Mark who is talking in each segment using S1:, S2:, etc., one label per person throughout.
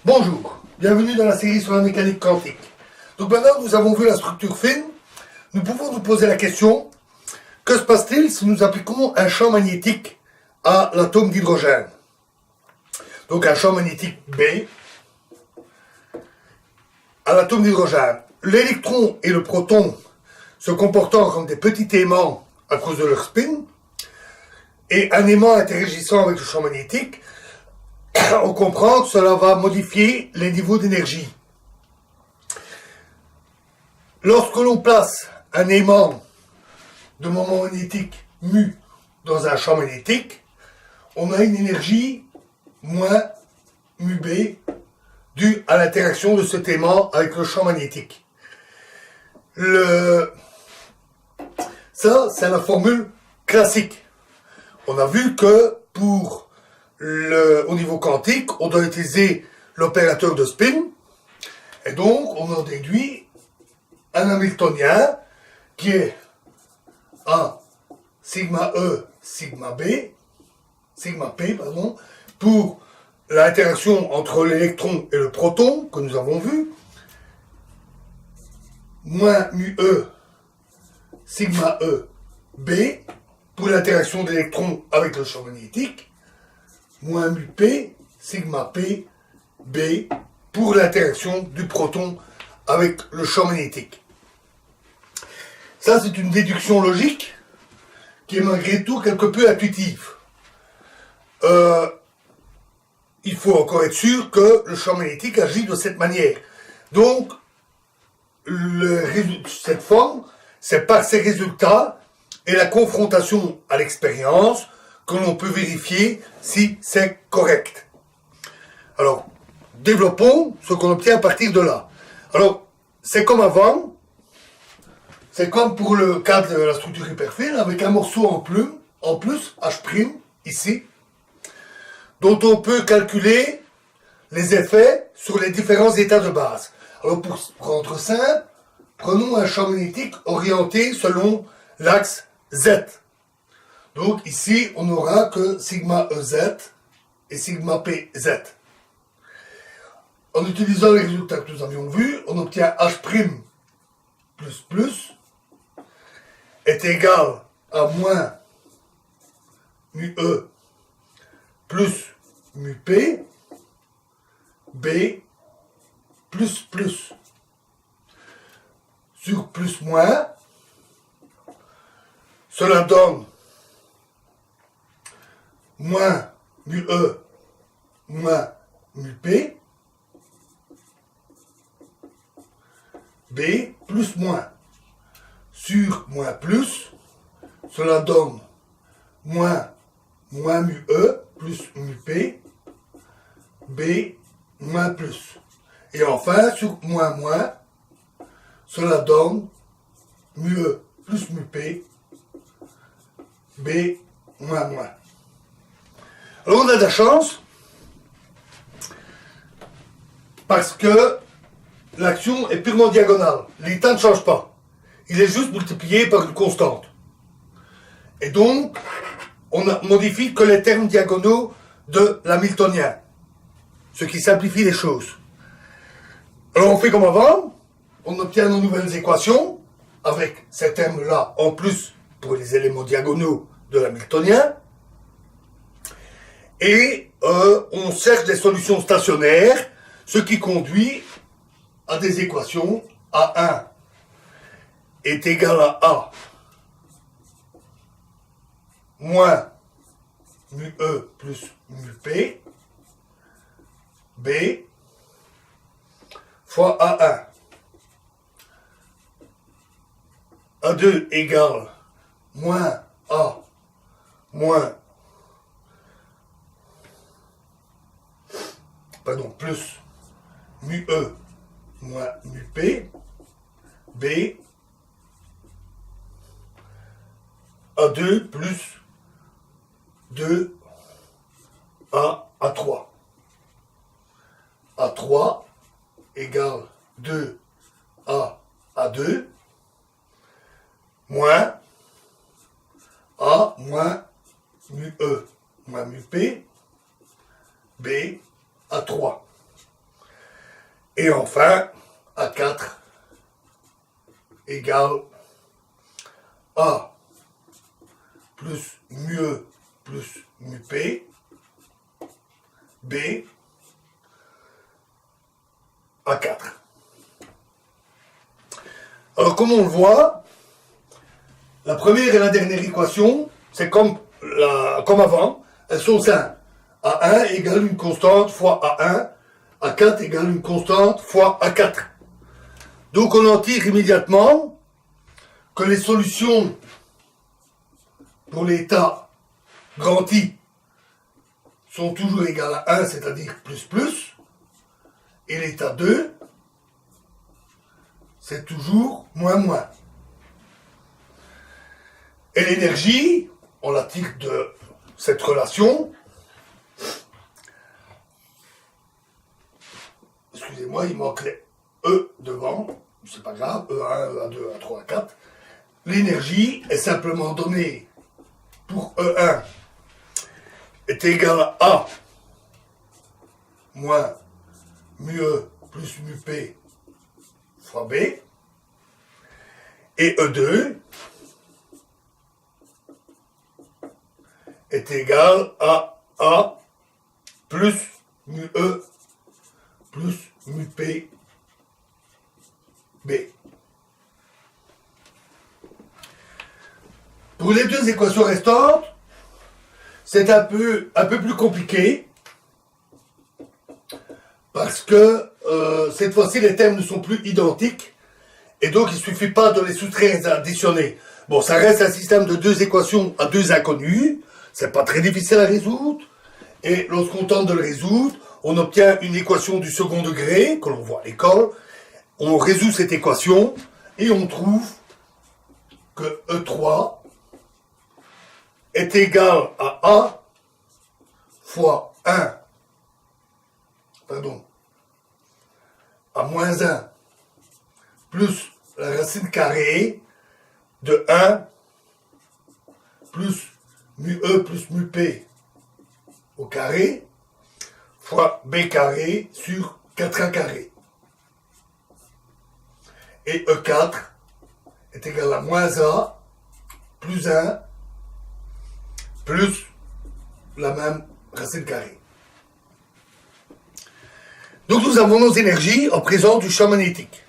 S1: Bonjour, bienvenue dans la série sur la mécanique quantique. Donc maintenant nous avons vu la structure fine, nous pouvons nous poser la question, que se passe-t-il si nous appliquons un champ magnétique à l'atome d'hydrogène? Donc un champ magnétique B à l'atome d'hydrogène. L'électron et le proton se comportant comme des petits aimants à cause de leur spin, et un aimant interagissant avec le champ magnétique, on comprend que cela va modifier les niveaux d'énergie. Lorsque l'on place un aimant de moment magnétique mu dans un champ magnétique, on a une énergie moins mu B due à l'interaction de cet aimant avec le champ magnétique. Ça, c'est la formule classique. On a vu que au niveau quantique, on doit utiliser l'opérateur de spin, et donc on en déduit un Hamiltonien qui est A sigma E sigma B, sigma P, pardon, pour l'interaction entre l'électron et le proton, que nous avons vu, moins mu E sigma E B, pour l'interaction d'électrons avec le champ magnétique, moins mu P, sigma P, B, pour l'interaction du proton avec le champ magnétique. Ça, c'est une déduction logique qui est malgré tout quelque peu intuitive. Il faut encore être sûr que le champ magnétique agit de cette manière. Donc, cette forme, c'est par ces résultats et la confrontation à l'expérience que l'on peut vérifier si c'est correct. Alors, développons ce qu'on obtient à partir de là. Alors, c'est comme avant, c'est comme pour le cas de la structure hyperfine, avec un morceau en plus, H', ici, dont on peut calculer les effets sur les différents états de base. Alors, pour rendre simple, prenons un champ magnétique orienté selon l'axe Z. Donc ici, on n'aura que sigma EZ et sigma PZ. En utilisant les résultats que nous avions vus, on obtient H' est égal à moins mu E plus mu P B plus. Sur plus moins, cela donne moins mu E moins mu P B plus moins. Sur moins plus, cela donne moins mu E plus mu P B moins plus. Et enfin, sur moins, cela donne mu E plus mu P B moins. Alors on a de la chance parce que l'action est purement diagonale. L'état ne change pas. Il est juste multiplié par une constante. Et donc, on ne modifie que les termes diagonaux de l'hamiltonien. Ce qui simplifie les choses. Alors on fait comme avant. On obtient nos nouvelles équations avec ces termes-là en plus pour les éléments diagonaux de l'hamiltonien. Et on cherche des solutions stationnaires, ce qui conduit à des équations. A1 est égal à A moins mu E plus mu P B fois A1. A2 égale moins A moins plus mu E moins mu P B A2 plus 2 A3. A3 égale 2 A2 moins A moins mu E moins mu P B A3. Et enfin, A4 égale A plus μe plus μp, B, A4. Alors comme on le voit, la première et la dernière équation, c'est comme avant, elles sont simples. A1 égale une constante fois A1, A4 égale une constante fois A4. Donc on en tire immédiatement que les solutions pour l'état grand I sont toujours égales à 1, c'est-à-dire plus, et l'état 2, c'est toujours moins. Et l'énergie, on la tire de cette relation. Excusez-moi, il manque les E devant, c'est pas grave, E1, E2, E3, E4. L'énergie est simplement donnée pour E1 est égal à A moins μe plus μp fois B, et E2 est égal à A plus μe plus μp B. Pour les deux équations restantes, c'est un peu plus compliqué parce que cette fois-ci les termes ne sont plus identiques et donc il ne suffit pas de les soustraire et additionner. Bon, ça reste un système de deux équations à deux inconnus, c'est pas très difficile à résoudre et lorsqu'on tente de le résoudre, on obtient une équation du second degré que l'on voit à l'école. On résout cette équation et on trouve que E3 est égal à A fois 1, à moins 1, plus la racine carrée de 1, plus μe plus μp au carré, fois b carré sur 4a carré. Et E4 est égal à moins A plus 1 plus la même racine carrée. Donc nous avons nos énergies en présence du champ magnétique.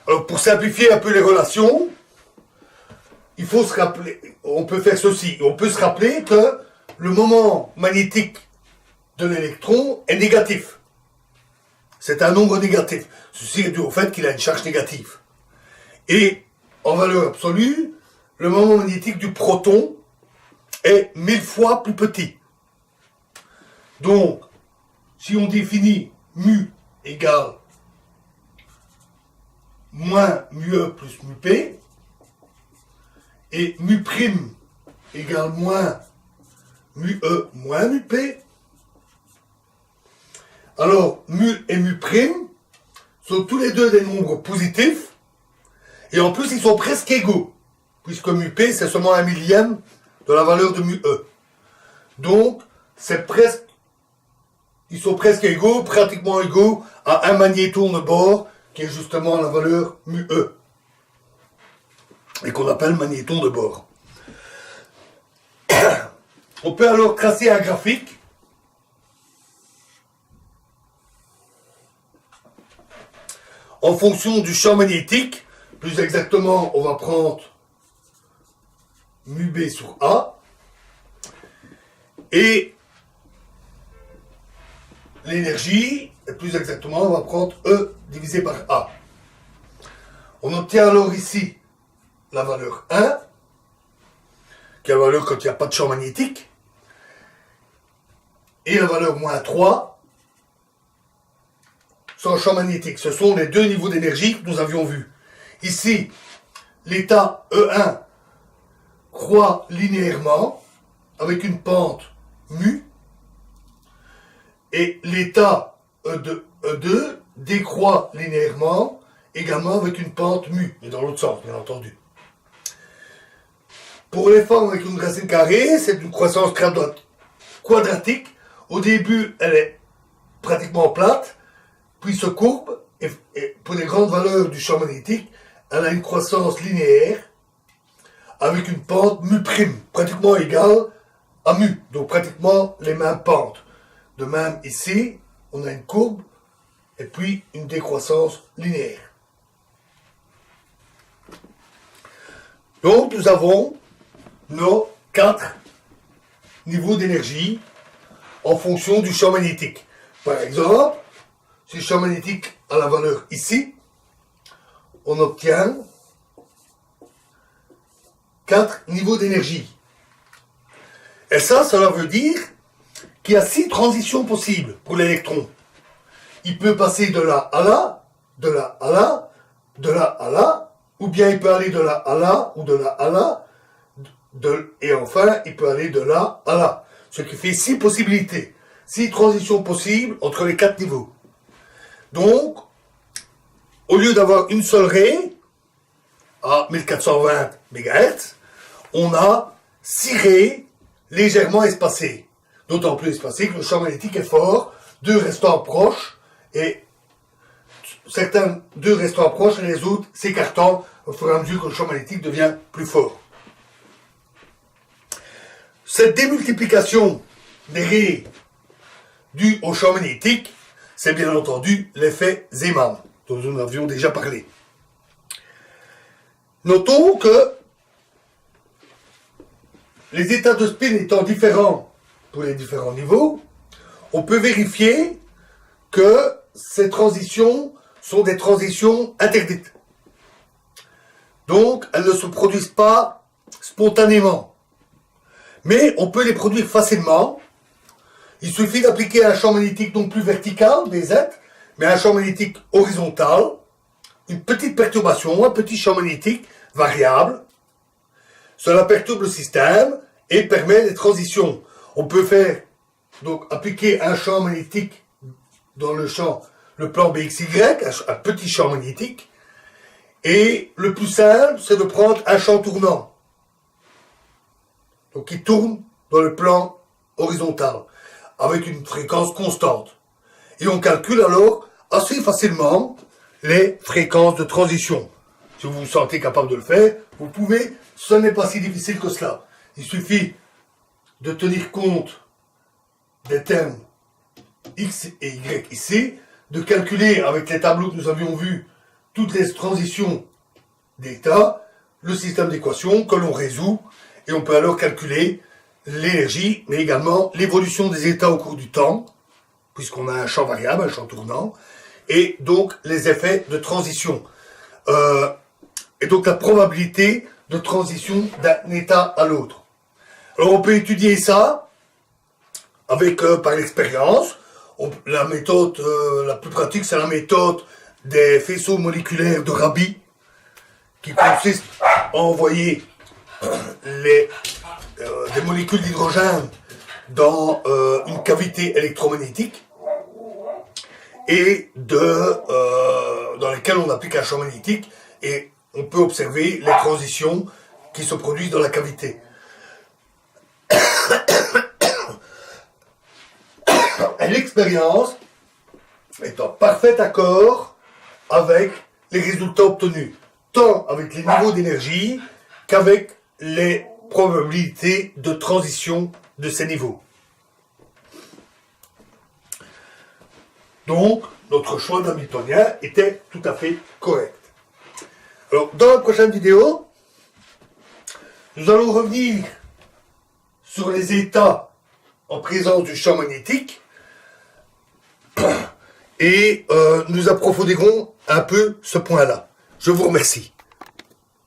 S1: Alors pour simplifier un peu les relations, il faut se rappeler, on peut faire ceci, on peut se rappeler que le moment magnétique de l'électron est négatif. C'est un nombre négatif. Ceci est dû au fait qu'il a une charge négative. Et en valeur absolue, le moment magnétique du proton est 1000 fois plus petit. Donc, si on définit mu égale moins μe plus μp, et mu prime égale moins μe moins μp, alors mu et mu prime sont tous les deux des nombres positifs, et en plus ils sont presque égaux, puisque μp c'est seulement 1/1000 de la valeur de μe. Donc, ils sont presque égaux, pratiquement égaux à un magnéton de bord, qui est justement la valeur μe, et qu'on appelle magnéton de bord. On peut alors tracer un graphique en fonction du champ magnétique. Plus exactement, on va prendre μb sur A, et l'énergie, et plus exactement, on va prendre E divisé par A. On obtient alors ici la valeur 1, qui est la valeur quand il n'y a pas de champ magnétique, et la valeur moins 3, sans champ magnétique. Ce sont les deux niveaux d'énergie que nous avions vus. Ici, l'état E1 croît linéairement, avec une pente mu, et l'état E2 décroît linéairement, également avec une pente mu, mais dans l'autre sens, bien entendu. Pour les formes avec une racine carrée, c'est une croissance quadratique. Au début, elle est pratiquement plate, puis se courbe, et pour les grandes valeurs du champ magnétique, elle a une croissance linéaire avec une pente mu', pratiquement égale à mu, donc pratiquement les mêmes pentes. De même ici, on a une courbe et puis une décroissance linéaire. Donc nous avons nos 4 niveaux d'énergie en fonction du champ magnétique. Par exemple, si le champ magnétique a la valeur ici, on obtient 4 niveaux d'énergie. Et ça, cela veut dire qu'il y a 6 transitions possibles pour l'électron. Il peut passer de là à là, de là à là, de là à là, ou bien il peut aller de là à là, ou de là à là, et enfin, il peut aller de là à là. Ce qui fait 6 possibilités, 6 transitions possibles entre les 4 niveaux. Donc, au lieu d'avoir une seule raie, à 1420 MHz, on a 6 raies légèrement espacées. D'autant plus espacées que le champ magnétique est fort, 2 restant proches, et certains 2 restant proches et les autres s'écartant au fur et à mesure que le champ magnétique devient plus fort. Cette démultiplication des raies due au champ magnétique, c'est bien entendu l'effet Zeeman, dont nous avions déjà parlé. Notons que les états de spin étant différents pour les différents niveaux, on peut vérifier que ces transitions sont des transitions interdites. Donc, elles ne se produisent pas spontanément. Mais on peut les produire facilement. Il suffit d'appliquer un champ magnétique non plus vertical, BZ, mais un champ magnétique horizontal, une petite perturbation, un petit champ magnétique variable. Cela perturbe le système et permet les transitions. On peut faire, donc, appliquer un champ magnétique dans le plan BXY, un petit champ magnétique. Et le plus simple, c'est de prendre un champ tournant. Donc, qui tourne dans le plan horizontal, avec une fréquence constante. Et on calcule alors assez facilement les fréquences de transition. Si vous vous sentez capable de le faire, vous pouvez, ce n'est pas si difficile que cela. Il suffit de tenir compte des termes X et Y ici, de calculer avec les tableaux que nous avions vus toutes les transitions d'état, le système d'équations que l'on résout, et on peut alors calculer l'énergie, mais également l'évolution des états au cours du temps, puisqu'on a un champ variable, un champ tournant, et donc les effets de transition. Et donc la probabilité de transition d'un état à l'autre. Alors on peut étudier ça avec par l'expérience. La méthode la plus pratique, c'est la méthode des faisceaux moléculaires de Rabi, qui consiste à envoyer des molécules d'hydrogène dans une cavité électromagnétique et dans lesquelles on applique un champ magnétique et on peut observer les transitions qui se produisent dans la cavité. Et l'expérience est en parfait accord avec les résultats obtenus, tant avec les niveaux d'énergie qu'avec les probabilités de transition de ces niveaux. Donc, notre choix d'hamiltonien était tout à fait correct. Alors, dans la prochaine vidéo, nous allons revenir sur les états en présence du champ magnétique et nous approfondirons un peu ce point-là. Je vous remercie.